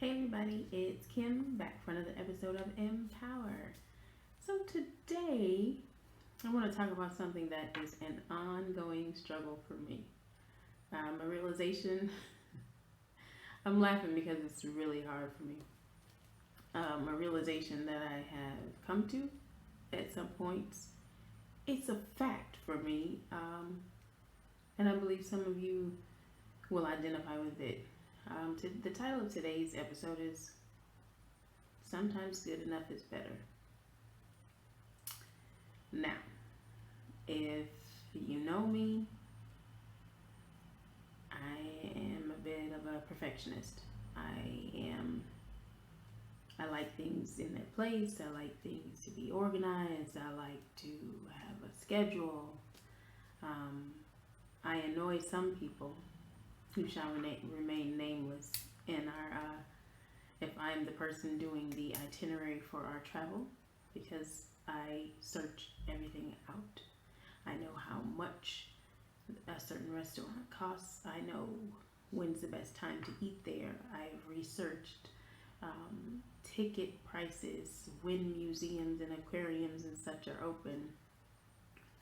Hey everybody, it's Kim back for another episode of Empower. So today I want to talk about something that is an ongoing struggle for me. A realization, I'm laughing because it's really hard for me. A realization that I have come to at some points. It's a fact for me, and I believe some of you will identify with it. The title of today's episode is Sometimes Good Enough is Better. Now, if you know me, I am a bit of a perfectionist. I like things in their place. I like things to be organized. I like to have a schedule. Um, I annoy some people who shall remain nameless in our if I'm the person doing the itinerary for our travel, because I search everything out. I know how much a certain restaurant costs. I know when's the best time to eat there. I've researched ticket prices, when museums and aquariums and such are open.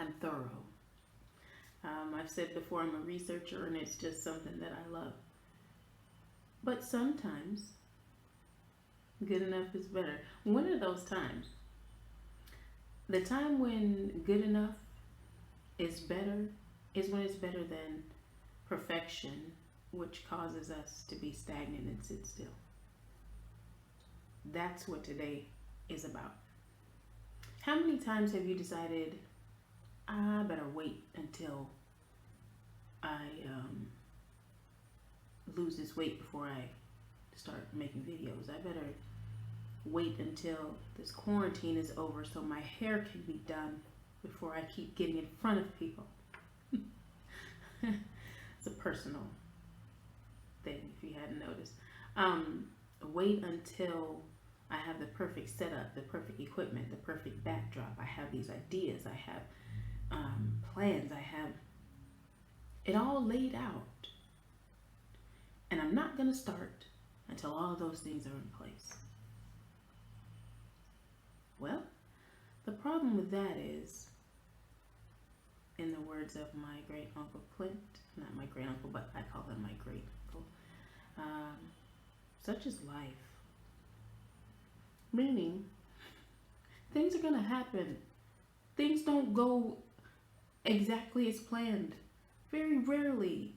I'm thorough. I've said before I'm a researcher and it's just something that I love. But sometimes good enough is better. When are those times? The time when good enough is better is when it's better than perfection, which causes us to be stagnant and sit still. That's what today is about. How many times have you decided, I better wait until I lose this weight before I start making videos? I better wait until this quarantine is over so my hair can be done before I keep getting in front of people. It's a personal thing if you hadn't noticed. Wait until I have the perfect setup, the perfect equipment, the perfect backdrop. I have these ideas. I have plans. I have it all laid out. And I'm not going to start until all of those things are in place. Well, the problem with that is, in the words of my great uncle Clint, not my great uncle, but I call him my great uncle, such is life. Meaning, things are going to happen. Things don't go exactly as planned. Very rarely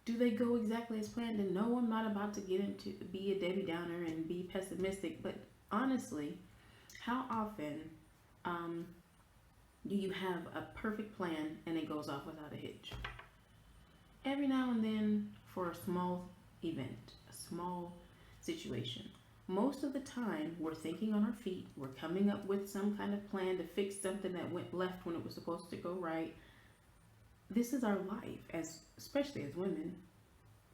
do they go exactly as planned. And no, I'm not about to get into be a Debbie Downer and be pessimistic, but honestly, how often do you have a perfect plan and it goes off without a hitch? Every now and then for a small event, a small situation. Most of the time, we're thinking on our feet. We're coming up with some kind of plan to fix something that went left when it was supposed to go right. This is our life, especially as women,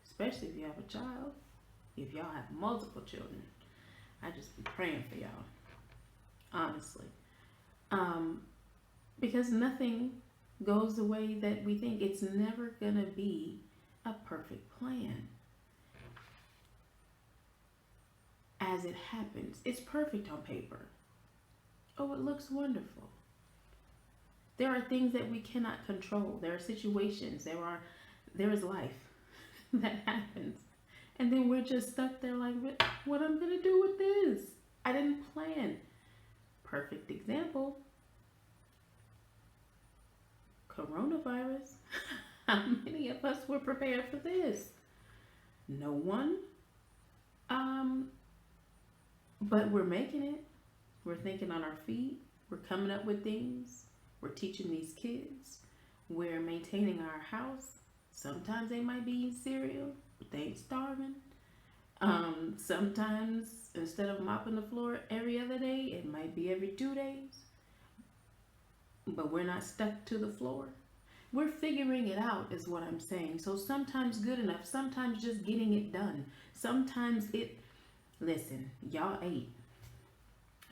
especially if you have a child, if y'all have multiple children. I just be praying for y'all, honestly. Because nothing goes the way that we think. It's never going to be a perfect plan. As it happens, it's perfect on paper. Oh, it looks wonderful. There are things that we cannot control. There are situations. There is life that happens. And then we're just stuck there like, what I'm going to do with this? I didn't plan. Perfect example. Coronavirus. How many of us were prepared for this? No one. But we're making it. We're thinking on our feet. We're coming up with things. We're teaching these kids. We're maintaining our house. Sometimes they might be eating cereal, but they ain't starving. Sometimes instead of mopping the floor every other day, it might be every 2 days. But we're not stuck to the floor. We're figuring it out is what I'm saying. So sometimes good enough. Sometimes just getting it done. Sometimes listen, y'all ate.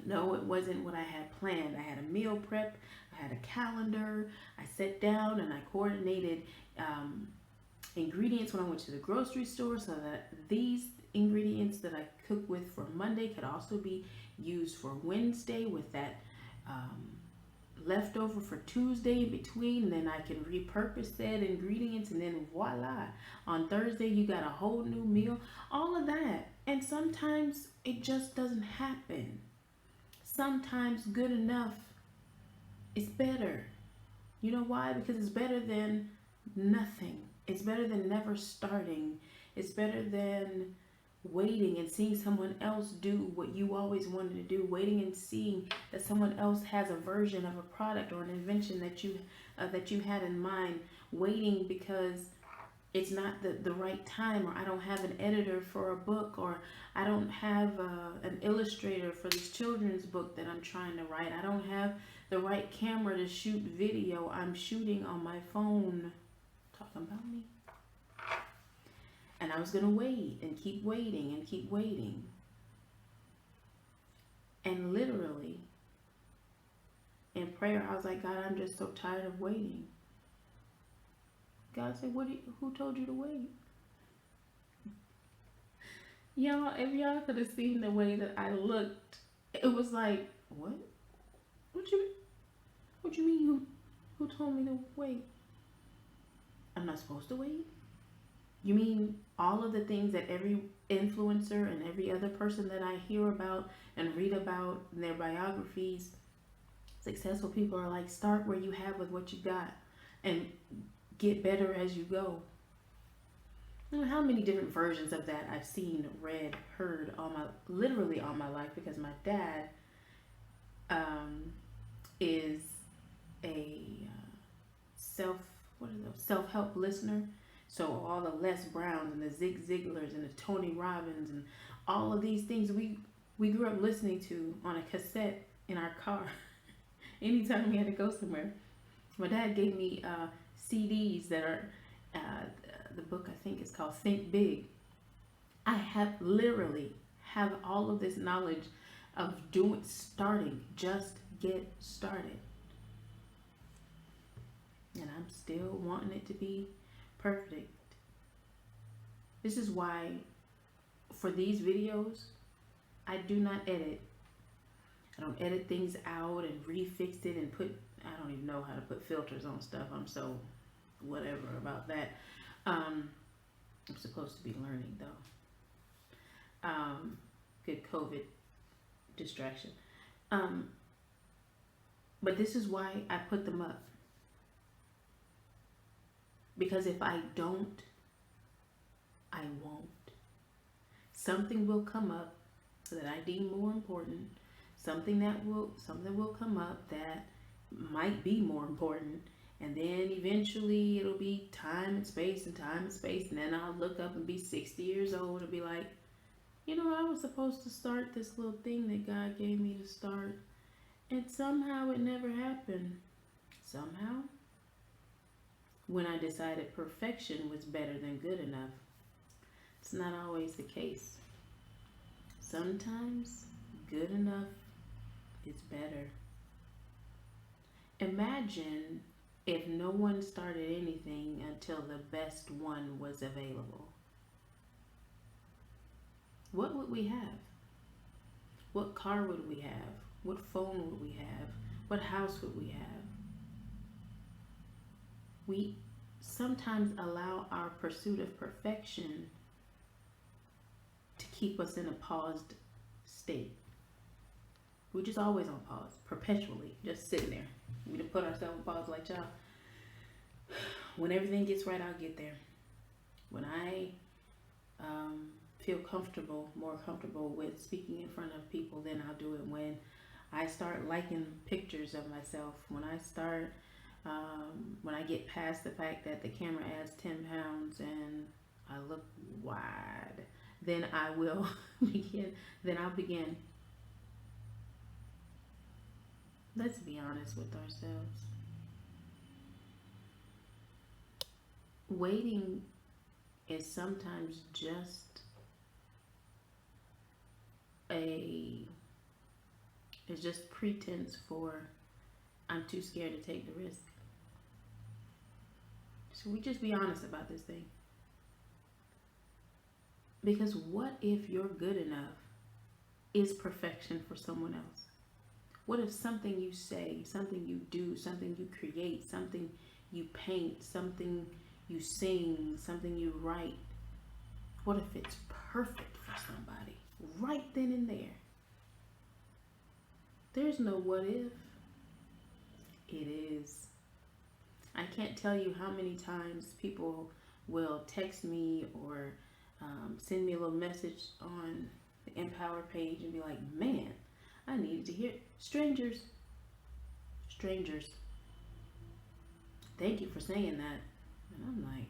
No, it wasn't what I had planned. I had a meal prep. I had a calendar. I sat down and I coordinated ingredients when I went to the grocery store so that these ingredients, Monday could also be used for Wednesday with that leftover for Tuesday in between. And then I can repurpose that ingredients, and then voila, on Thursday you got a whole new meal. All of that. And sometimes it just doesn't happen. Sometimes good enough is better. You know why? Because it's better than nothing. It's better than never starting. It's better than waiting and seeing someone else do what you always wanted to do. Waiting and seeing that someone else has a version of a product or an invention that you had in mind. Waiting because it's not the right time, or I don't have an editor for a book, or I don't have an illustrator for this children's book that I'm trying to write. I don't have the right camera to shoot video. I'm shooting on my phone. Talking about me. And I was going to wait and keep waiting and keep waiting. And literally, in prayer, I was like, God, I'm just so tired of waiting. God said, who told you to wait? Y'all, if y'all could have seen the way that I looked, it was like, what? What you mean who told me to wait? I'm not supposed to wait? You mean all of the things that every influencer and every other person that I hear about and read about in their biographies, successful people are like, start where you have with what you got and get better as you go. You know how many different versions of that I've seen, read, heard literally all my life, because my dad is a self-help listener. So all the Les Browns and the Zig Ziglars and the Tony Robbins and all of these things we grew up listening to on a cassette in our car. Anytime we had to go somewhere, my dad gave me CDs that are the book, I think is called Think Big. I literally have all of this knowledge of starting. Just get started. And I'm still wanting it to be perfect. This is why for these videos, I do not edit. I don't edit things out and refix it and I don't even know how to put filters on stuff. I'm so whatever about that. I'm supposed to be learning though. Good COVID distraction. But this is why I put them up. Because if I don't, I won't. Something will come up that I deem more important. Something will come up that might be more important. And then eventually it'll be time and space. And then I'll look up and be 60 years old and be like, you know, I was supposed to start this little thing that God gave me to start. And somehow it never happened. Somehow. When I decided perfection was better than good enough. It's not always the case. Sometimes good enough is better. Imagine if no one started anything until the best one was available. What would we have? What car would we have? What phone would we have? What house would we have? We sometimes allow our pursuit of perfection to keep us in a paused state. We're just always on pause, perpetually, just sitting there. We done put ourselves on pause like, y'all, when everything gets right, I'll get there. When I feel more comfortable with speaking in front of people, then I'll do it. When I start liking pictures of myself, when I get past the fact that the camera adds 10 pounds and I look wide, then I will begin. I'll begin. Let's be honest with ourselves. Waiting is sometimes just pretense for I'm too scared to take the risk. So we just be honest about this thing. Because what if you're good enough is perfection for someone else? What if something you say, something you do, something you create, something you paint, something you sing, something you write, what if it's perfect for somebody right then and there? There's no what if. It is. I can't tell you how many times people will text me or send me a little message on the Empower page and be like, man, I needed to hear it. Strangers. Thank you for saying that. And I'm like,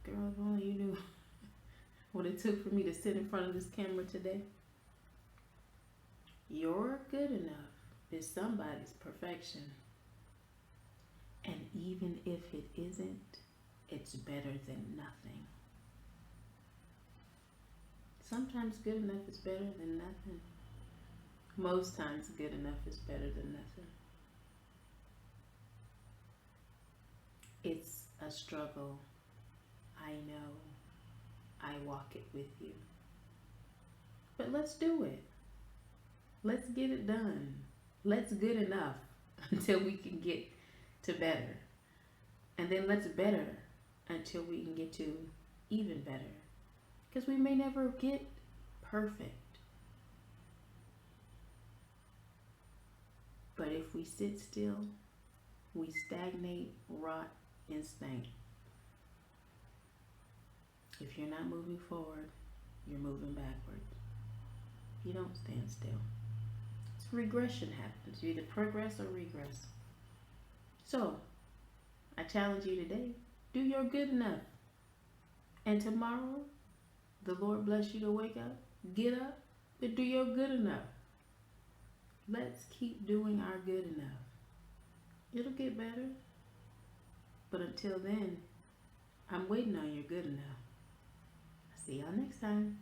girl, if only you knew what it took for me to sit in front of this camera today. Your good enough is somebody's perfection. And even if it isn't, it's better than nothing. Sometimes good enough is better than nothing. Most times good enough is better than nothing. It's a struggle. I know. I walk it with you. But let's do it. Let's get it done. Let's good enough until we can get to better. And then let's better until we can get to even better. Because we may never get perfect. But if we sit still, we stagnate, rot, and stink. If you're not moving forward, you're moving backwards. You don't stand still. So regression happens. You either progress or regress. So, I challenge you today, do your good enough. And tomorrow, the Lord bless you to wake up, get up, and do your good enough. Let's keep doing our good enough. It'll get better. But until then, I'm waiting on your good enough. See y'all next time.